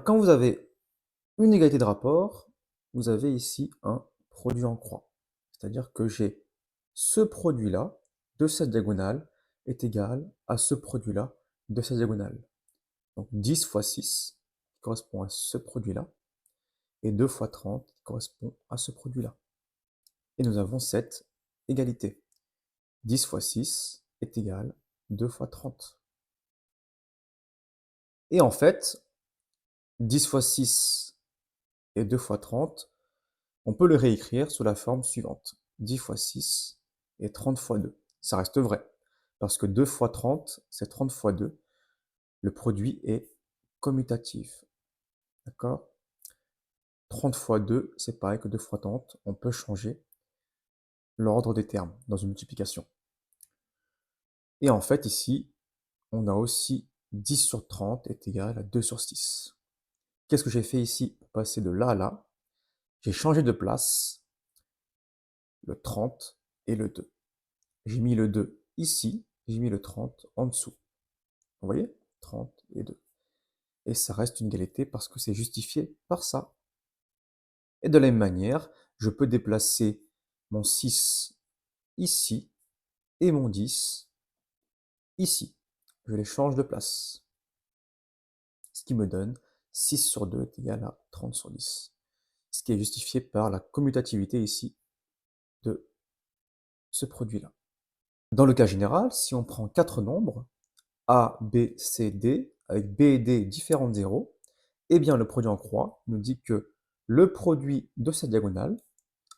Quand vous avez une égalité de rapport, vous avez ici un produit en croix. C'est-à-dire que j'ai ce produit-là de cette diagonale est égal à ce produit-là de cette diagonale. Donc 10 fois 6 correspond à ce produit-là, et 2 fois 30 correspond à ce produit-là. Et nous avons cette égalité. 10 fois 6 est égal à 2 fois 30. Et en fait, 10 fois 6 et 2 fois 30, on peut le réécrire sous la forme suivante. 10 fois 6 et 30 fois 2. Ça reste vrai, parce que 2 fois 30, c'est 30 fois 2. Le produit est commutatif. D'accord? 30 fois 2, c'est pareil que 2 fois 30. On peut changer l'ordre des termes dans une multiplication. Et en fait, ici, on a aussi 10 sur 30 est égal à 2 sur 6. Qu'est-ce que j'ai fait ici pour passer de là à là? J'ai changé de place le 30 et le 2. J'ai mis le 2 ici, j'ai mis le 30 en dessous. Vous voyez? 30 et 2. Et ça reste une égalité parce que c'est justifié par ça. Et de la même manière, je peux déplacer mon 6 ici et mon 10 ici. Je les change de place. Ce qui me donne 6 sur 2 est égal à 30 sur 10. Ce qui est justifié par la commutativité ici de ce produit-là. Dans le cas général, si on prend 4 nombres, A, B, C, D, avec B et D différents de 0, eh bien le produit en croix nous dit que le produit de cette diagonale,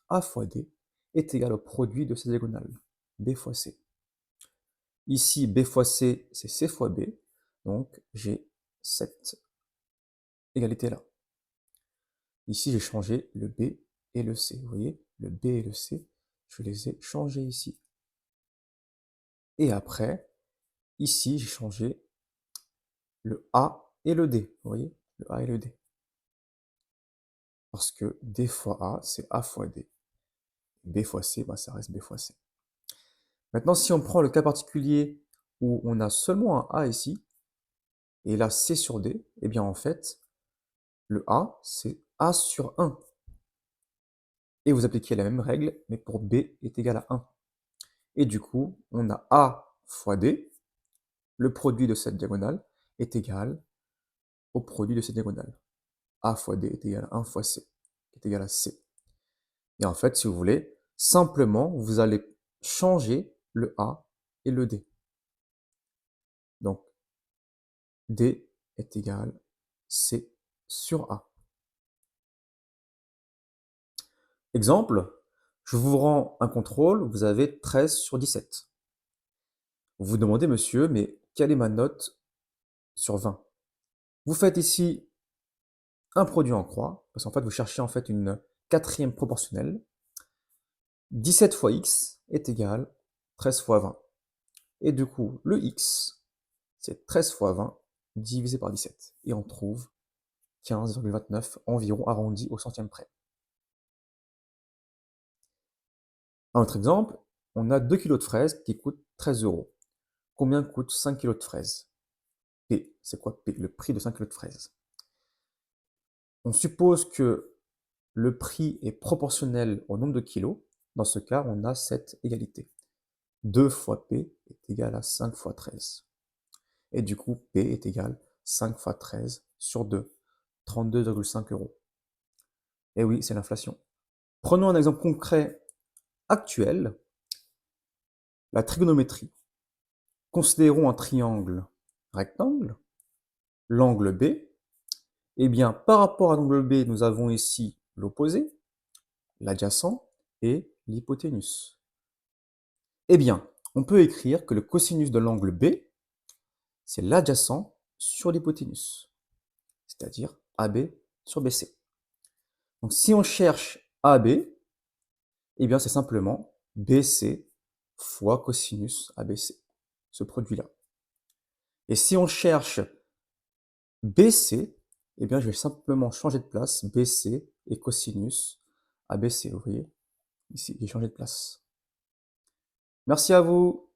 A fois D, est égal au produit de cette diagonale, B fois C. Ici, B fois C, c'est C fois B, donc j'ai cette égalité-là. Ici, j'ai changé le B et le C. Vous voyez, le B et le C, je les ai changés ici. Et après, ici, j'ai changé le A et le D. Vous voyez, le A et le D. Parce que D fois A, c'est A fois D. B fois C, bah, ça reste B fois C. Maintenant, si on prend le cas particulier où on a seulement un A ici, et là C sur D, eh bien en fait, le A, c'est A sur 1. Et vous appliquez la même règle, mais pour B est égal à 1. Et du coup, on a A fois D, le produit de cette diagonale, est égal au produit de cette diagonale. A fois D est égal à 1 fois C, qui est égal à C. Et en fait, si vous voulez, simplement, vous allez changer le A et le D. Donc, D est égal à C sur A. Exemple, je vous rends un contrôle, vous avez 13 sur 17. Vous vous demandez, monsieur, mais quelle est ma note sur 20? Vous faites ici un produit en croix, parce qu'en fait, vous cherchez en fait une quatrième proportionnelle. 17 fois x est égal à 13 fois 20. Et du coup, le x, c'est 13 fois 20 divisé par 17. Et on trouve 15,29 environ arrondi au centième près. Un autre exemple, on a 2 kg de fraises qui coûtent 13 euros. Combien coûte 5 kg de fraises? P, c'est quoi P? Le prix de 5 kg de fraises. On suppose que le prix est proportionnel au nombre de kilos. Dans ce cas, on a cette égalité. 2 fois P est égal à 5 fois 13. Et du coup, P est égal à 5 fois 13 sur 2, 32,5 euros. Et oui, c'est l'inflation. Prenons un exemple concret actuel, la trigonométrie. Considérons un triangle rectangle, l'angle B. Eh bien, par rapport à l'angle B, nous avons ici l'opposé, l'adjacent et l'hypoténuse. Eh bien, on peut écrire que le cosinus de l'angle B, c'est l'adjacent sur l'hypoténuse, c'est-à-dire AB sur BC. Donc si on cherche AB, eh bien c'est simplement BC fois cosinus ABC, ce produit-là. Et si on cherche BC, eh bien je vais simplement changer de place, BC et cosinus ABC, vous voyez, ici j'ai changé de place. Merci à vous.